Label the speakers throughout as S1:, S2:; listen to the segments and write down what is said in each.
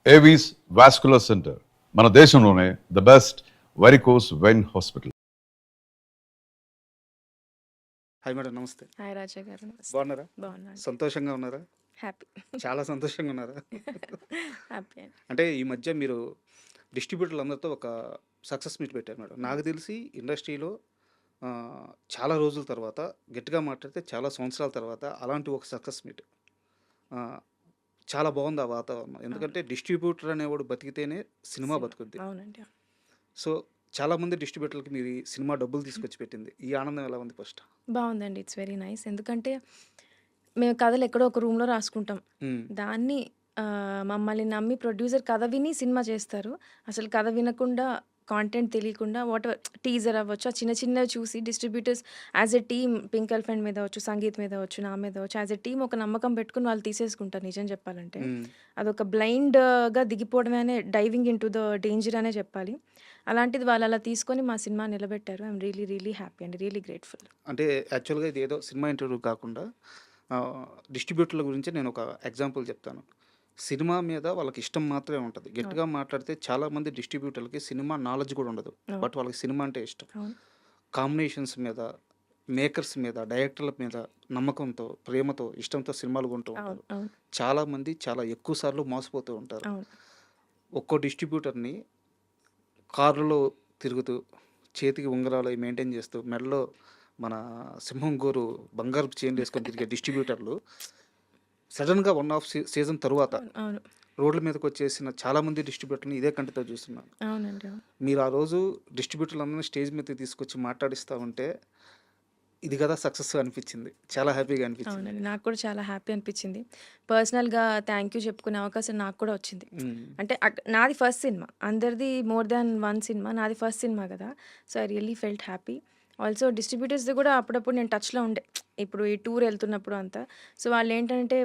S1: Avis vascular centre మన దేశంలోనే the best varicose vein hospital.
S2: Hi madam, నమస్తే.
S3: Hi రాజా గారు.
S2: బాగున్నారా?
S3: బాగున్నాను.
S2: సంతోషంగా ఉన్నారా?
S3: హ్యాపీ.
S2: చాలా సంతోషంగా ఉన్నారా?
S3: హ్యాపీ అండి.
S2: అంటే ఈ మధ్య మీరు డిస్ట్రిబ్యూటర్లు అందరితో ఒక సక్సెస్ మీట్ పెట్టారు మేడం. నాకు తెలిసి ఇండస్ట్రీలో చాలా రోజుల తర్వాత, గట్టిగా మాట్లాడితే చాలా సంవత్సరాల తర్వాత అలాంటి ఒక సక్సెస్ మీట్. చాలా బాగుంది ఆ వాతావరణం. ఎందుకంటే డిస్ట్రిబ్యూటర్ అనేవాడు బతికితేనే సినిమా బతుకుద్ది.
S3: అవునండి.
S2: సో చాలామంది డిస్ట్రిబ్యూటర్లకి మీరు ఈ సినిమా డబ్బులు తీసుకొచ్చి పెట్టింది. ఈ ఆనందం ఎలా ఉంది ఫస్ట్?
S3: బాగుందండి. It's very nice. ఎందుకంటే మేము కథలు ఎక్కడో ఒక రూమ్లో రాసుకుంటాం. దాన్ని మమ్మల్ని నమ్మి ప్రొడ్యూసర్ కథ విని సినిమా చేస్తారు. అసలు కథ వినకుండా, కాంటెంట్ తెలియకుండా వాట్ టీజర్ అవ్వచ్చు, ఆ చిన్న చిన్నవి చూసి distributors as a team, pink elephant మీద అవ్వచ్చు, సంగీత్ మీద అవ్వచ్చు, నా మీద అవ్వచ్చు, యాజ్ ఎ టీమ్ ఒక నమ్మకం పెట్టుకుని వాళ్ళు తీసేసుకుంటారు. నిజం చెప్పాలంటే అదొక బ్లైండ్గా దిగిపోవడమే, diving into the danger అనే చెప్పాలి. అలాంటిది వాళ్ళు అలా తీసుకొని మా సినిమా నిలబెట్టారు. ఐఎమ్ రియలీ రియలీ హ్యాపీ అండి, రియలీ గ్రేట్ఫుల్.
S2: అంటే యాక్చువల్గా ఇది ఏదో సినిమా ఇంటర్వ్యూ కాకుండా డిస్ట్రిబ్యూటర్ల గురించి నేను ఒక ఎగ్జాంపుల్ చెప్తాను. సినిమా మీద వాళ్ళకి ఇష్టం మాత్రమే ఉంటుంది. గట్టిగా మాట్లాడితే చాలామంది డిస్ట్రిబ్యూటర్లకి సినిమా నాలెడ్జ్ కూడా ఉండదు, బట్ వాళ్ళకి సినిమా అంటే ఇష్టం. కాంబినేషన్స్ మీద, మేకర్స్ మీద, డైరెక్టర్ల మీద నమ్మకంతో, ప్రేమతో, ఇష్టంతో సినిమాలు కొంటూ ఉంటారు. చాలామంది చాలా ఎక్కువ సార్లు మోసపోతూ ఉంటారు. ఒక్కో డిస్ట్రిబ్యూటర్ని కారులో తిరుగుతూ, చేతికి ఉంగరాలు మెయింటైన్ చేస్తూ, మెడలో మన సింహం గోరు బంగారు చైన్లు వేసుకొని తిరిగే డిస్ట్రిబ్యూటర్లు సడన్గా 1.5 సీజన్ తరువాత రోడ్ల మీదకి వచ్చేసిన చాలామంది డిస్ట్రిబ్యూటర్ని ఇదే కంటితో చూస్తున్నాను.
S3: అవునండి.
S2: మీరు ఆ రోజు డిస్ట్రిబ్యూటర్లందరినీ స్టేజ్ మీద తీసుకొచ్చి మాట్లాడిస్తూ ఉంటే ఇది కదా సక్సెస్ అనిపించింది. చాలా హ్యాపీగా అనిపించింది.
S3: అవునండి, నాకు కూడా చాలా హ్యాపీ అనిపించింది. పర్సనల్గా థ్యాంక్ యూ చెప్పుకునే అవకాశం నాకు కూడా వచ్చింది. అంటే నాది ఫస్ట్ సినిమా, అందరిది మోర్ దాన్ వన్ సినిమా, నాది ఫస్ట్ సినిమా కదా. So I really felt happy. Also డిస్ట్రిబ్యూటర్స్ది కూడా అప్పుడప్పుడు నేను టచ్లో ఉండే, ఇప్పుడు ఈ టూర్ వెళ్తున్నప్పుడు అంతా. సో వాళ్ళు ఏంటంటే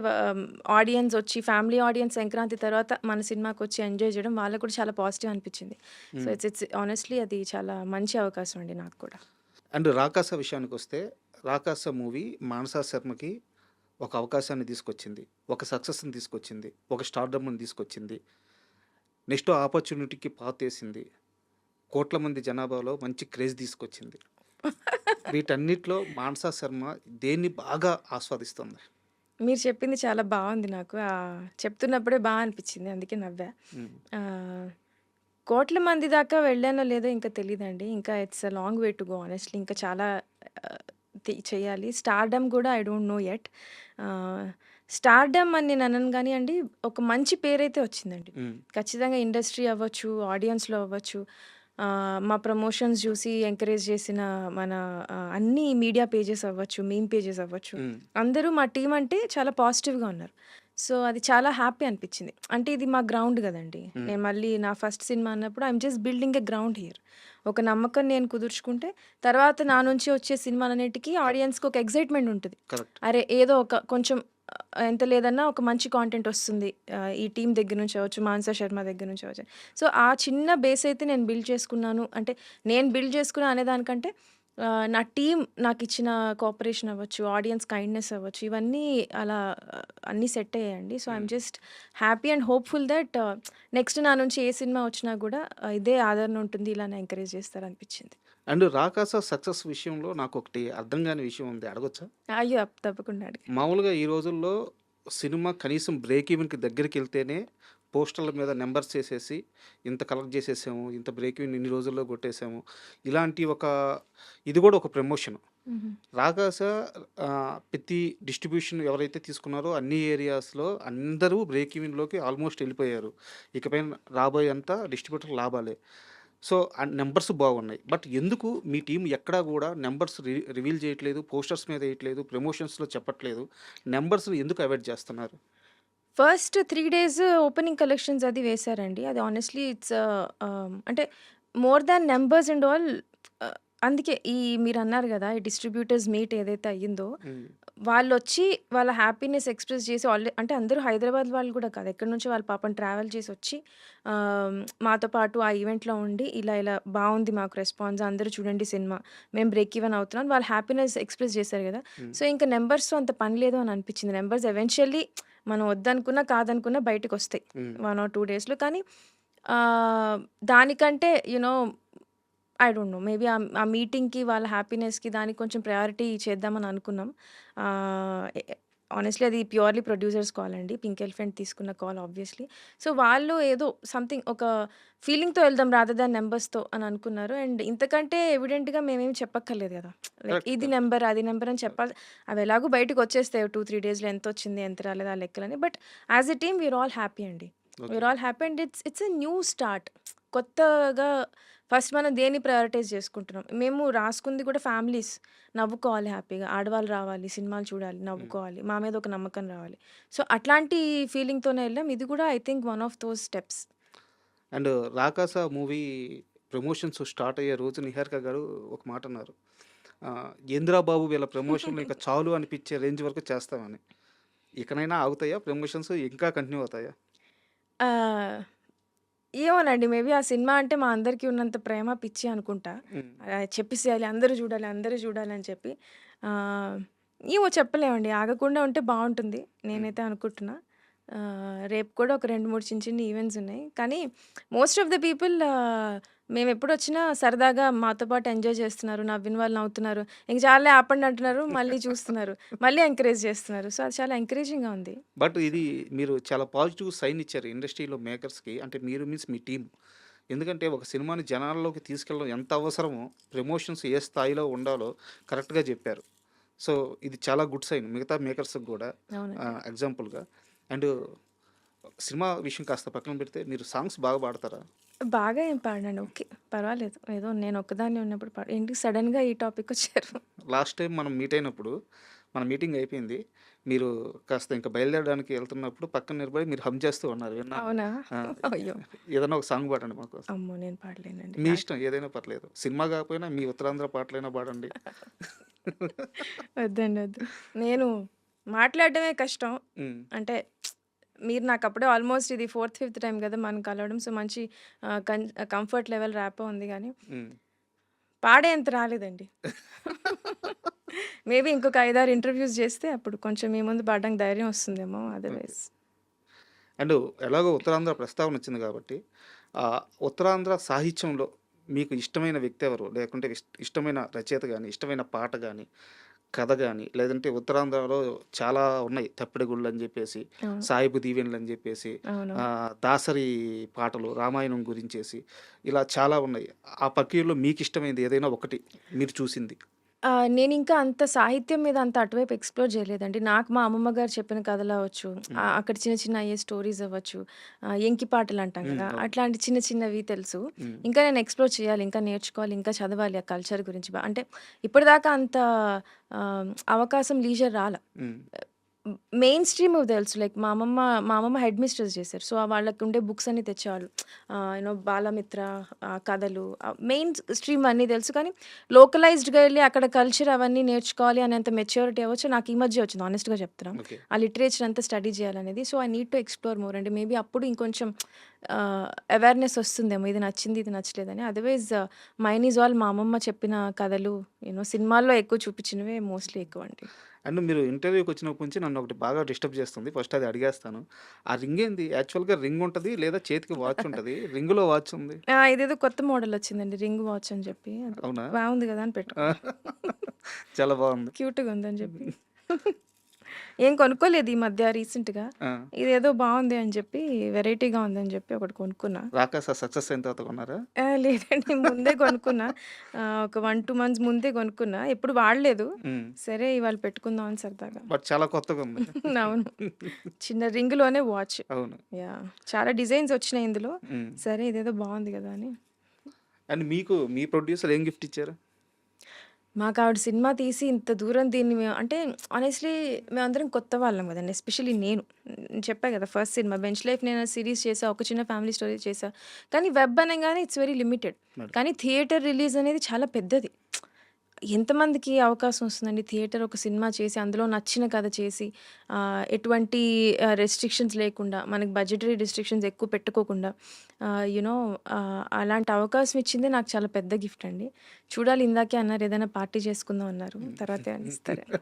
S3: ఆడియన్స్ వచ్చి, ఫ్యామిలీ ఆడియన్స్ సంక్రాంతి తర్వాత మన సినిమాకి వచ్చి ఎంజాయ్ చేయడం వాళ్ళకు కూడా చాలా పాజిటివ్ అనిపించింది. సో ఇట్స్ ఆనెస్ట్లీ అది చాలా మంచి అవకాశం అండి నాకు కూడా.
S2: అండ్ రాకాస విషయానికి వస్తే, రాకాస మూవీ మానసా శర్మకి ఒక అవకాశాన్ని తీసుకొచ్చింది, ఒక సక్సెస్ని తీసుకొచ్చింది, ఒక స్టార్డమ్ని తీసుకొచ్చింది, నెక్స్ట్ ఆపర్చునిటీకి పాత్ వేసింది, కోట్ల మంది జనాభాలో మంచి క్రేజ్ తీసుకొచ్చింది. వీటన్నిటిలో మానసా శర్మ దేన్ని బాగా ఆస్వాదిస్తుంది?
S3: మీరు చెప్పింది చాలా బాగుంది. నాకు చెప్తున్నప్పుడే బాగా అనిపించింది, అందుకే నవ్వా. కోట్ల మంది దాకా వెళ్ళానో లేదో ఇంకా తెలియదండి. ఇంకా it's a long way to go honestly. ఇంకా చాలా చేయాలి. స్టార్డమ్ కూడా I don't know yet. Stardom అని నేను అనను కానీ అండి, ఒక మంచి పేరైతే వచ్చిందండి. ఖచ్చితంగా ఇండస్ట్రీ అవ్వచ్చు, ఆడియన్స్లో అవ్వచ్చు, మా ప్రమోషన్స్ చూసి ఎంకరేజ్ చేసిన మన అన్ని మీడియా పేజెస్ అవ్వచ్చు, మీమ్ పేజెస్ అవ్వచ్చు, అందరూ మా టీం అంటే చాలా పాజిటివ్గా ఉన్నారు. సో అది చాలా హ్యాపీ అనిపించింది. అంటే ఇది మా గ్రౌండ్ కదండి. నేను మళ్ళీ నా ఫస్ట్ సినిమా అన్నప్పుడు I'm just building a ground here. ఒక నమ్మకం నేను కుదుర్చుకుంటే తర్వాత నా నుంచి వచ్చే సినిమాలన్నిటికీ ఆడియన్స్కి ఒక ఎక్సైట్మెంట్ ఉంటుంది. అరే ఏదో ఒక కొంచెం ఎంత లేదన్నా ఒక మంచి కాంటెంట్ వస్తుంది ఈ టీం దగ్గర నుంచి అవ్వచ్చు, మానసా శర్మ దగ్గర నుంచి అవ్వచ్చు. సో ఆ చిన్న బేస్ అయితే నేను బిల్డ్ చేసుకున్నాను. అంటే నేను బిల్డ్ చేసుకున్నా అనేదానికంటే నా టీం నాకు ఇచ్చిన కోఆపరేషన్ అవ్వచ్చు, ఆడియన్స్ కైండ్నెస్ అవ్వచ్చు, ఇవన్నీ అలా అన్నీ సెట్ అయ్యాయండి. So I'm just happy and hopeful that next నా నుంచి ఏ సినిమా వచ్చినా కూడా ఇదే ఆదరణ ఉంటుంది, ఇలానే ఎంకరేజ్ చేస్తారు అనిపించింది.
S2: అండ్ రాకాస సక్సెస్ విషయంలో నాకు ఒకటి అర్థం కాని విషయం ఉంది, అడగొచ్చా?
S3: అయ్యో తప్పకుండా అడిగి.
S2: మామూలుగా ఈ రోజుల్లో సినిమా కనీసం బ్రేక్ ఈవెన్కి దగ్గరికి వెళ్తేనే పోస్టర్ల మీద నెంబర్స్ చేసేసి ఇంత కలెక్ట్ చేసేసాము, ఇంత బ్రేక్ ఈవెన్ ఇన్ని రోజుల్లో కొట్టేసాము, ఇలాంటి ఇది కూడా ఒక ప్రమోషన్. రాకాస ప్రతి డిస్ట్రిబ్యూషన్ ఎవరైతే తీసుకున్నారో అన్ని ఏరియాస్లో అందరూ బ్రేక్ ఈవెన్లోకి ఆల్మోస్ట్ వెళ్ళిపోయారు. ఇకపైన రాబోయే అంతా డిస్ట్రిబ్యూటర్ లాభాలే. సో నెంబర్స్ బాగున్నాయి, బట్ ఎందుకు మీ టీం ఎక్కడా కూడా నెంబర్స్ రివీల్ చేయట్లేదు, పోస్టర్స్ మీద వేయట్లేదు, ప్రమోషన్స్లో చెప్పట్లేదు? నెంబర్స్ని ఎందుకు అవాయిడ్ చేస్తున్నారు?
S3: ఫస్ట్ 3 days ఓపెనింగ్ కలెక్షన్స్ అది వేశారండి. అది ఆనెస్ట్‌లీ ఇట్స్ అంటే more than numbers and all. అందుకే మీరన్నారు గదా! ఈ డిస్ట్రిబ్యూటర్స్ మీట్ ఏదైతే అయ్యిందో, వాళ్ళొచ్చి వాళ్ళ హ్యాపీనెస్ ఎక్స్‌ప్రెస్ చేసి అంటే అందరూ హైదరాబాద్ వాళ్ళు గూడా కాదు. ఎక్కడి నుంచో వాళ్ళు పాపం ట్రావెల్ చేసొచ్చి మాతో పాటు ఆ ఈవెంట్‌లో ఉండి ఇలా ఇలా బావుంది మాకు రెస్పాన్స్, అందరూ చూడండి సినిమా, మేము బ్రేక్ ఈవెన్ అవుతున్నాం, వాళ్ళ హ్యాపీనెస్ ఎక్స్‌ప్రెస్ చేశారు గదా! సో, ఇంక నంబర్స్‌తో అంత పని లేదు అని అనిపించింది. నంబర్స్ ఎవెన్చువల్లీ మనం వద్దనుకున్నా, కాదనుకున్నా బయటకొస్తాయి.
S2: హ్మ్.
S3: 1 ఆర్ 2 డేస్‌లో. కానీ దానికంటే ఐ డోంట్ నో. మేబీ ఆ మీటింగ్‌కి, వాళ్ళ హ్యాపీనెస్‌కి దానికి కొంచెం ప్రయారిటీ చేద్దామని అనుకున్నాం. ఆహ్, ఎ హానెస్ట్‌లీ అది ప్యూర్‌లీ ప్రొడ్యూసర్స్ కాల్ అండి. పింక్ ఎలిఫెంట్ తీసుకున్న కాల్ ఆబ్వియస్‌లీ. సో, వాళ్ళు ఏదో సంథింగ్ ఒక ఫీలింగ్‌తో వెళ్దాం రాదర్ దాన్ నంబర్స్‌తో అని అనుకున్నారు. అండ్ ఇంతకంటే ఎవిడెంట్‌గా మేమేమి చెప్పక్కర్లేదు గదా! Like
S2: correct.
S3: ఇది
S2: కరెక్ట్.
S3: నంబర్, అది నంబర్ అని చెప్పాలి. అవి ఎలాగో బయటకొచ్చేస్తాయి 2, 3 డేస్‌లో ఎంతొచ్చింది, ఎంత రాలేదు ఆ లెక్కలని. But as a team we're all happy అండి.
S2: Okay.
S3: We're all happy and it's a new start. కొత్తగా ఫస్ట్ మనం దేన్ని ప్రయారిటైజ్ చేసుకుంటున్నాం. మేము రాసుకుంది కూడా ఫ్యామిలీస్ నవ్వుకోవాలి హ్యాపీగా. ఆడవాళ్ళు రావాలి, సినిమాలు చూడాలి,
S2: హ్మ్.
S3: నవ్వుకోవాలి. మా మీద ఒక నమ్మకం రావాలి. సో, అట్లాంటి ఫీలింగ్‌తోనే ఎళ్ళాం. ఇది కూడా I think one of those steps.
S2: And 'Rakasa' movie promotions start అయ్యే రోజు నిహారిక గారు ఒక మాట అన్నారు. "ఏందిరా బాబు వీళ్ళ ప్రమోషన్‌లు ఇంక చాలు అనిపించే రేంజ్ వరకు చేస్తామని." ఇకనైనా ఆగుతాయా ప్రమోషన్స్? ఇంకా కంటిన్యూ అవుతాయా?
S3: ఆహ్, ఏమోనండి. మేబీ ఆ సినిమా అంటే మా అందరికీ ఉన్నంత ప్రేమ, పిచ్చి అనుకుంటా.
S2: హ్మ్.
S3: చెప్పేసేయాలి అందరూ జూడాలి, అందరూ జూడాలి అని చెప్పి. ఆహ్, ఏమో చెప్పలేమండి. ఆగకుండా ఉంటే బావుంటుంది.
S2: హ్మ్.
S3: నేనైతే అనుకుంటున్నా. రేపు కూడా ఒక 2, 3 చిన్న చిన్న ఈవెంట్స్ ఉన్నాయి. కానీ మోస్ట్ ఆఫ్ ద పీపుల్ మేమెప్పుడొచ్చినా సరదాగా మాతో పాటు ఎంజాయ్ చేస్తున్నారు. నవ్విన వాళ్ళు నవ్వుతున్నారు. ఇంక చాలులే ఆపండి అంటున్నారు. మళ్ళీ చూస్తున్నారు. మళ్ళీ ఎంకరేజ్ చేస్తున్నారు. సో, అది చాలా ఎంకరేజింగ్‌గా ఉంది.
S2: బట్ ఇది మీరు చాలా పాజిటివ్ సైన్ ఇచ్చారు ఇండస్ట్రీలో మేకర్స్‌కి. అంటే మీరు మీన్స్ మీ టీమ్. ఎందుకంటే ఒక సినిమాని జనాల్లోకి తీసుకెళ్ళడం ఎంత అవసరమో, ప్రమోషన్స్ ఏ స్థాయిలో ఉండాలో కరెక్ట్‌గా జెప్పారు. సో, ఇది చాలా గుడ్ సైన్ మిగతా మేకర్స్‌కి గూడా
S3: అవునండి.
S2: ఎగ్జాంపుల్‌గా. అండ్ సినిమా విషయం కాస్త పక్కన పెడితే మీరు సాంగ్స్ బాగా పాడతారా?
S3: బాగా ఏం పాడనండి. ఓకే. పర్వాలేదు. ఏదో నేనొక్కదాన్నే ఉన్నప్పుడు ఏంటి సడెన్‌గా ఈ టాపికొచ్చారు?
S2: లాస్ట్ టైం మనం మీట్ అయినప్పుడు, మన మీటింగ్ అయిపోయింది. మీరు కాస్త ఇంక బయలుదేరడానికి ఎళ్తున్నప్పుడు పక్కన నిలబడి మీరు హమ్ చేస్తూ ఉన్నారు విన్నాను.
S3: అవునా?
S2: ఆ!
S3: అయ్యో!
S2: ఏదైనా ఒక సాంగ్ పాడండి మాకోసం.
S3: అమ్మో! నేను పాడలేనండి.
S2: మీ ఇష్టం ఏదైనా పర్లేదు. సినిమా గాకపోయినా మీ ఉత్తరాంధ్ర పాటలైనా పాడండి.
S3: వద్దండి. వద్దు. నేను మాట్లాడడమే కష్టం.
S2: హ్మ్.
S3: అంటే మీరు నాకప్పుడే ఆల్మోస్ట్ ఇది ఫోర్త్, ఫిఫ్త్ టైమ్ గదా! మనం కలవడం. సో, మంచి కంఫర్ట్ లెవెల్ ర్యాపో ఉంది గానీ,
S2: హ్మ్.
S3: పాడేంత రాలేదండి. మేబీ ఇంకొక 5, 6 ఇంటర్‌వ్యూస్ జేస్తే అప్పుడు కొంచెం మీ ముందు పాడడానికి ధైర్యం వస్తుందేమో
S2: ఓకే.
S3: అదర్‌వైజ్.
S2: అండ్ ఎలాగో ఉత్తరాంధ్ర ప్రస్తావన వచ్చింది కాబట్టి, ఉత్తరాంధ్ర సాహిత్యంలో మీకు ఇష్టమైన వ్యక్తి ఎవరు? లేకుంటే ఇష్టమైన రచయిత గాని, ఇష్టమైన పాట గాని, కథ గాని, లేదంటే ఉత్తరాంధ్రలో చాలా ఉన్నాయి. 'తప్పెటగుళ్ళు' జెప్పేసి,
S3: అవును.
S2: 'సాయిబు దీవెనలు' జెప్పేసి,
S3: అవునవును.
S2: దాసరి పాటలు, రామాయణం గురించేసి ఇలా చాలా ఉన్నాయి. ఆ ప్రక్రియలో మీకిష్టమైనది ఏదైనా ఒకటి మీరు చూసింది?
S3: నేనింకా అంత సాహిత్యం మీద అంత అటువైపు ఎక్స్‌ప్లోర్ జేయలేదండి. నాకు మా అమ్మమ్మ గారు చెప్పిన కథలవ్వచ్చు,
S2: హ్మ్.
S3: అక్కడ చిన్న చిన్న అయ్యే స్టోరీస్ అవ్వచ్చు, ఎంకి పాటలంటాం
S2: హ్మ్.
S3: గదా!
S2: అవును.
S3: అట్లాంటి చిన్న చిన్నవి తెలుసు.
S2: హ్మ్.
S3: ఇంకా నేను ఎక్స్‌ప్లోర్ చేయాలి, ఇంకా నేర్చుకోవాలి, ఇంకా చదవాలి ఆ కల్చర్ గురించి. అంటే ఇప్పటిదాకా అంత అవకాశం, లీజర్ రాలా.
S2: హ్మ్.
S3: మెయిన్ స్ట్రీమ్ తెలుసు. లైక్ మా అమ్మమ్మ హెడ్ మిస్ట్రెస్ చేశారు. సో, వాళ్ళకుండే బుక్స్ అన్నీ తెచ్చేవాళ్ళు. బాలమిత్ర కథలు మెయిన్ స్ట్రీమ్ అన్నీ తెలుసు. కానీ లోకలైజ్డ్‌గా ఎళ్లి అక్కడ కల్చర్ అవన్నీ నేర్చుకోవాలి అనేంత మెచ్యూరిటీ అవ్వచ్చు నాకు ఈ మధ్య వచ్చింది హానెస్ట్‌గా చెప్తున్నా.
S2: ఓకే.
S3: ఆ లిటరేచర్ అంతా స్టడీ చేయాలనేది. So, I need to explore more అండి. మేబీ అప్పుడు ఇంకొంచెం అవేర్‌నెస్ వస్తుందేమో ఇది నచ్చింది, ఇది నచ్చలేదని. అదర్‌వైజ్ మైన్ ఈజ్ ఆల్ మా అమ్మమ్మ చెప్పిన కథలు సినిమాల్లో ఎక్కువ చూపించినవే మోస్ట్‌లీ ఎక్కువండి.
S2: అండ్ మీరు ఇంటర్వ్యూకొచ్చినప్పటి నుంచి నన్నొకటి బాగా డిస్టర్బ్ చేస్తుంది. ఫస్ట్ అది అడిగేస్తాను. ఆ రింగేంది? యాక్చువల్‌గా రింగ్ ఉంటది లేదా చేతికి వాచ్ ఉంటది. రింగ్‌లో వాచ్ ఉంది.
S3: ఇదేదో కొత్త మోడల్ వచ్చిందండి. రింగ్ వాచ్ అని చెప్పి. అది
S2: అవునా?
S3: బాగుంది గదా! అని
S2: ఆ!
S3: పెట్టుకున్నా.
S2: చాలా బావుంది.
S3: క్యూట్‌గా ఉందని చెప్పి. ఏం కొనుక్కోలేదు ఈ మధ్య రీసెంట్‌గా.
S2: ఆ!
S3: ఇదేదో బావుంది అని చెప్పి వెరైటీగా ఉందని చెప్పి ఒకటి కొనుక్కున్నా.
S2: 'రాకాస' సక్సెస్ అయిన తర్వాత కొన్నారా?
S3: లేదండి ముందే కొనుక్కున్నా. ఒక 1, 2 మంత్స్ ముందే కొనుక్కున్నా. ఎప్పుడు వాడలేదు.
S2: హ్మ్.
S3: సరే ఇవాళ పెట్టుకుందాం అని సరదాగా.
S2: బట్ చాలా కొత్తగుంది.
S3: అవును. చిన్న రింగ్‌లోనే వాచ్.
S2: అవును.
S3: యాహ్! చాలా డిజైన్స్ వచ్చినాయి ఇందులో.
S2: హ్మ్.
S3: సరే ఇదేదో బావుంది గదా! అని.
S2: అండ్ మీకు మీ ప్రొడ్యూసర్ ఏం గిఫ్ట్ ఇచ్చారు?
S3: మాకావిడ సినిమా తీసి ఇంత దూరం దీన్ని అంటే హానెస్ట్‌లీ మేమందరం కొత్త వాళ్ళం గదండీ. ఎస్పెషల్లీ నేను. చెప్పా గదా! ఫస్ట్ సినిమా 'బెంచ్ లైఫ్' నేను సీరీస్ చేశా. ఒక చిన్న ఫ్యామిలీ స్టోరీ చేశా. కానీ వెబ్ అనంగానే ఇట్స్ వెరీ లిమిటెడ్.
S2: మేడం.
S3: కానీ థియేటర్ రిలీజ్ అనేది చాలా పెద్దది. ఎంతమందికి అవకాశం వస్తుందండి థియేటర్ ఒక సినిమా చేసి, అందులో నచ్చిన కథ చేసి, ఎటువంటి రెస్ట్రిక్షన్స్ లేకుండా, మనకి బడ్జెటరీ రెస్ట్రిక్షన్స్ ఎక్కువ పెట్టుకోకుండా, అలాంటి అవకాశం ఇచ్చిందే నాకు చాలా పెద్ద గిఫ్ట్ అండి. చూడాలి ఇందాకే అన్నారు ఏదైనా పార్టీ చేసుకుందాం అన్నారు. తర్వాతే అని ఇస్తారేమో.